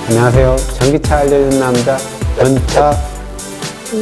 안녕하세요. 전기차 알려주는 남자 전차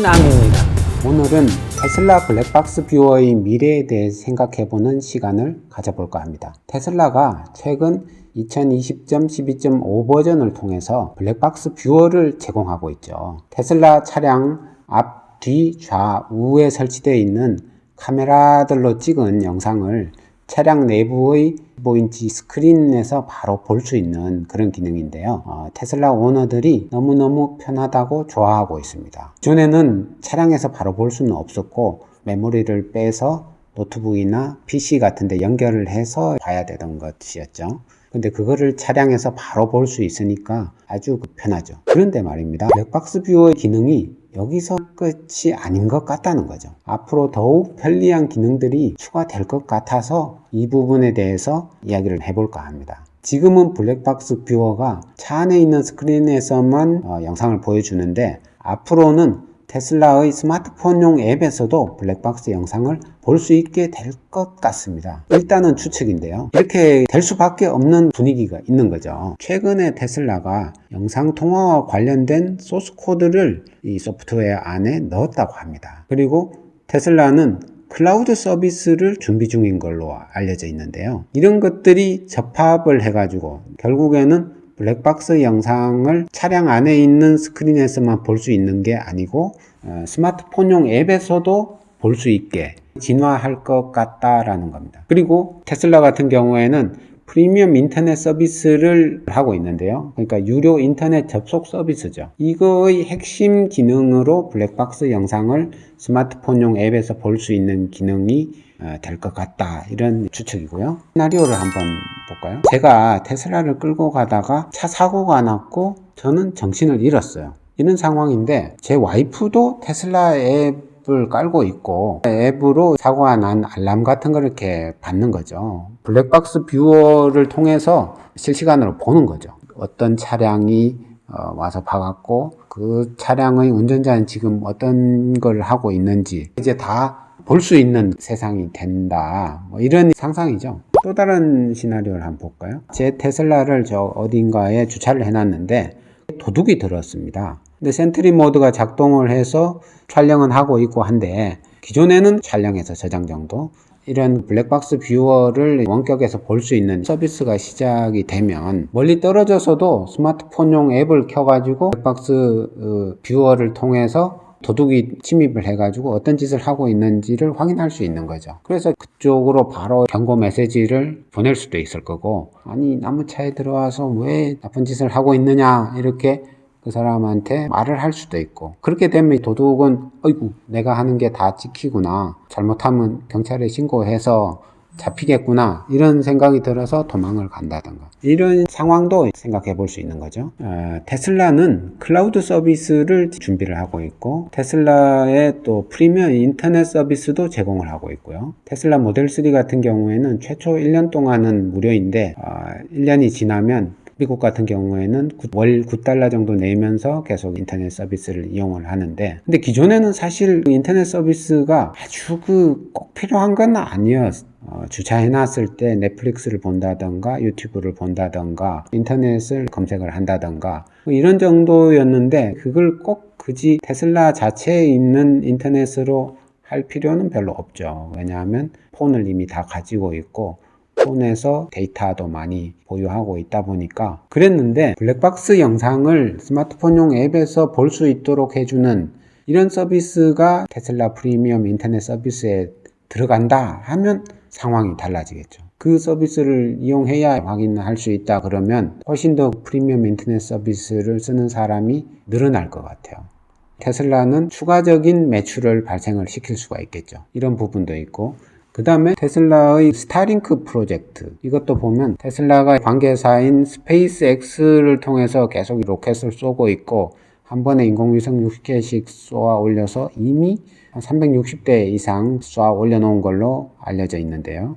남입니다. 오늘은 테슬라 블랙박스 뷰어의 미래에 대해 생각해보는 시간을 가져볼까 합니다. 테슬라가 최근 2020.12.5 버전을 통해서 블랙박스 뷰어를 제공하고 있죠. 테슬라 차량 앞, 뒤, 좌우에 설치되어 있는 카메라들로 찍은 영상을 차량 내부의 15인치 스크린에서 바로 볼 수 있는 그런 기능인데요. 테슬라 오너들이 너무너무 편하다고 좋아하고 있습니다. 기존에는 차량에서 바로 볼 수는 없었고 메모리를 빼서 노트북이나 PC 같은 데 연결을 해서 봐야 되던 것이었죠. 근데 그거를 차량에서 바로 볼 수 있으니까 아주 편하죠. 그런데 말입니다. 블랙박스 뷰어의 기능이 여기서 끝이 아닌 것 같다는 거죠. 앞으로 더욱 편리한 기능들이 추가될 것 같아서 이 부분에 대해서 이야기를 해볼까 합니다. 지금은 블랙박스 뷰어가 차 안에 있는 스크린에서만 영상을 보여주는데 앞으로는 테슬라의 스마트폰용 앱에서도 블랙박스 영상을 볼 수 있게 될 것 같습니다. 일단은 추측인데요. 이렇게 될 수밖에 없는 분위기가 있는 거죠. 최근에 테슬라가 영상통화와 관련된 소스 코드를 이 소프트웨어 안에 넣었다고 합니다. 그리고 테슬라는 클라우드 서비스를 준비 중인 걸로 알려져 있는데요. 이런 것들이 접합을 해가지고 결국에는 블랙박스 영상을 차량 안에 있는 스크린에서만 볼 수 있는 게 아니고 스마트폰용 앱에서도 볼 수 있게 진화할 것 같다라는 겁니다. 그리고 테슬라 같은 경우에는 프리미엄 인터넷 서비스를 하고 있는데요. 그러니까 유료 인터넷 접속 서비스죠. 이거의 핵심 기능으로 블랙박스 영상을 스마트폰용 앱에서 볼 수 있는 기능이 될 것 같다. 이런 추측이고요. 시나리오를 한번 볼까요? 제가 테슬라를 끌고 가다가 차 사고가 났고 저는 정신을 잃었어요. 이런 상황인데 제 와이프도 테슬라 앱을 깔고 있고 앱으로 사고가 난 알람 같은 걸 이렇게 받는 거죠. 블랙박스 뷰어를 통해서 실시간으로 보는 거죠. 어떤 차량이 와서 박았고 그 차량의 운전자는 지금 어떤 걸 하고 있는지 이제 다 볼 수 있는 세상이 된다. 이런 상상이죠. 또 다른 시나리오를 한번 볼까요? 제 테슬라를 저 어딘가에 주차를 해놨는데 도둑이 들었습니다. 근데 센트리 모드가 작동을 해서 촬영은 하고 있고 한데 기존에는 촬영해서 저장 정도 이런 블랙박스 뷰어를 원격에서 볼 수 있는 서비스가 시작이 되면 멀리 떨어져서도 스마트폰용 앱을 켜가지고 블랙박스 뷰어를 통해서 도둑이 침입을 해가지고 어떤 짓을 하고 있는지를 확인할 수 있는 거죠. 그래서 그쪽으로 바로 경고 메시지를 보낼 수도 있을 거고 아니 남의 차에 들어와서 왜 나쁜 짓을 하고 있느냐 이렇게 그 사람한테 말을 할 수도 있고 그렇게 되면 도둑은 어이구 내가 하는 게 다 찍히구나 잘못하면 경찰에 신고해서 잡히겠구나 이런 생각이 들어서 도망을 간다던가 이런 상황도 생각해 볼 수 있는 거죠. 테슬라는 클라우드 서비스를 준비를 하고 있고 테슬라의 또 프리미엄 인터넷 서비스도 제공을 하고 있고요. 테슬라 모델 3 같은 경우에는 최초 1년 동안은 무료인데 1년이 지나면 미국 같은 경우에는 월 $9 정도 내면서 계속 인터넷 서비스를 이용을 하는데 근데 기존에는 사실 인터넷 서비스가 아주 꼭 필요한 건 아니었어요. 주차해놨을 때 넷플릭스를 본다던가 유튜브를 본다던가 인터넷을 검색을 한다던가 이런 정도였는데 그걸 꼭 굳이 테슬라 자체에 있는 인터넷으로 할 필요는 별로 없죠. 왜냐하면 폰을 이미 다 가지고 있고 폰에서 데이터도 많이 보유하고 있다 보니까 그랬는데 블랙박스 영상을 스마트폰용 앱에서 볼 수 있도록 해주는 이런 서비스가 테슬라 프리미엄 인터넷 서비스에 들어간다 하면 상황이 달라지겠죠. 그 서비스를 이용해야 확인할 수 있다 그러면 훨씬 더 프리미엄 인터넷 서비스를 쓰는 사람이 늘어날 것 같아요. 테슬라는 추가적인 매출을 발생을 시킬 수가 있겠죠. 이런 부분도 있고 그 다음에 테슬라의 스타링크 프로젝트 이것도 보면 테슬라가 관계사인 스페이스X를 통해서 계속 로켓을 쏘고 있고 한 번에 인공위성 60개씩 쏘아 올려서 이미 360대 이상 쏘아 올려놓은 걸로 알려져 있는데요.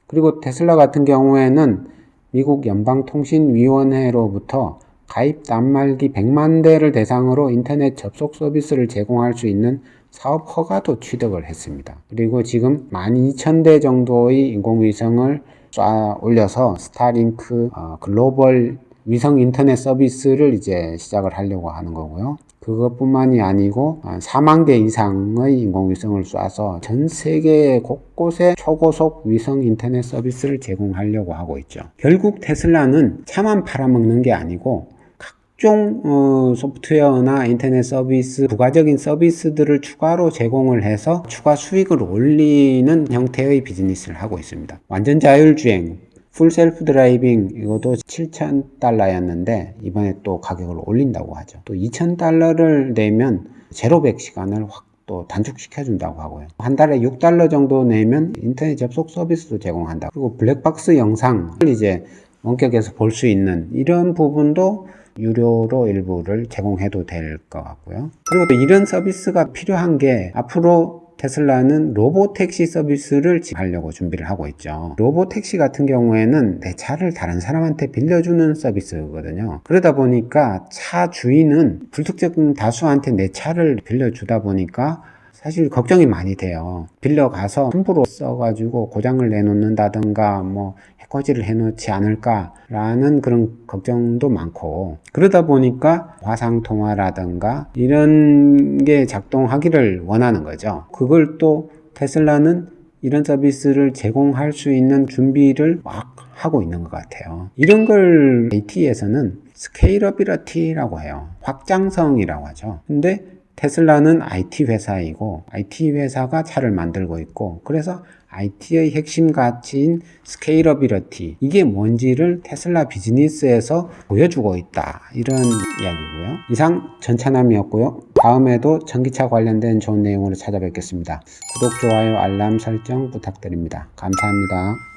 그리고 테슬라 같은 경우에는 미국 연방통신위원회로부터 가입 단말기 100만 대를 대상으로 인터넷 접속 서비스를 제공할 수 있는 사업 허가도 취득을 했습니다. 그리고 지금 12,000대 정도의 인공위성을 쏴 올려서 스타링크 글로벌 위성 인터넷 서비스를 이제 시작을 하려고 하는 거고요. 그것뿐만이 아니고 4만 개 이상의 인공위성을 쏴서 전 세계 곳곳에 초고속 위성 인터넷 서비스를 제공하려고 하고 있죠. 결국 테슬라는 차만 팔아먹는 게 아니고 각종 소프트웨어나 인터넷 서비스, 부가적인 서비스들을 추가로 제공을 해서 추가 수익을 올리는 형태의 비즈니스를 하고 있습니다. 완전 자율주행, 풀 셀프 드라이빙 이것도 $7,000였는데 이번에 또 가격을 올린다고 하죠. 또 $2,000를 내면 제로 100시간을 확 또 단축시켜 준다고 하고요. 한 달에 $6 정도 내면 인터넷 접속 서비스도 제공한다. 그리고 블랙박스 영상을 이제 원격에서 볼 수 있는 이런 부분도 유료로 일부를 제공해도 될 것 같고요. 그리고 또 이런 서비스가 필요한 게 앞으로 테슬라는 로보택시 서비스를 하려고 준비를 하고 있죠. 로보택시 같은 경우에는 내 차를 다른 사람한테 빌려주는 서비스거든요. 그러다 보니까 차 주인은 불특정 다수한테 내 차를 빌려주다 보니까 사실 걱정이 많이 돼요. 빌려가서 함부로 써가지고 고장을 내놓는다든가 뭐 해코지를 해놓지 않을까라는 그런 걱정도 많고, 그러다 보니까 화상통화라든가 이런 게 작동하기를 원하는 거죠. 그걸 또 테슬라는 이런 서비스를 제공할 수 있는 준비를 막 하고 있는 것 같아요. 이런 걸 IT에서는 스케일러비리티라고 해요. 확장성이라고 하죠. 근데 테슬라는 IT 회사이고 IT 회사가 차를 만들고 있고, 그래서 IT의 핵심 가치인 스케일러비리티, 이게 뭔지를 테슬라 비즈니스에서 보여주고 있다, 이런 이야기고요. 이상 전차남이었고요. 다음에도 전기차 관련된 좋은 내용으로 찾아뵙겠습니다. 구독, 좋아요, 알람 설정 부탁드립니다. 감사합니다.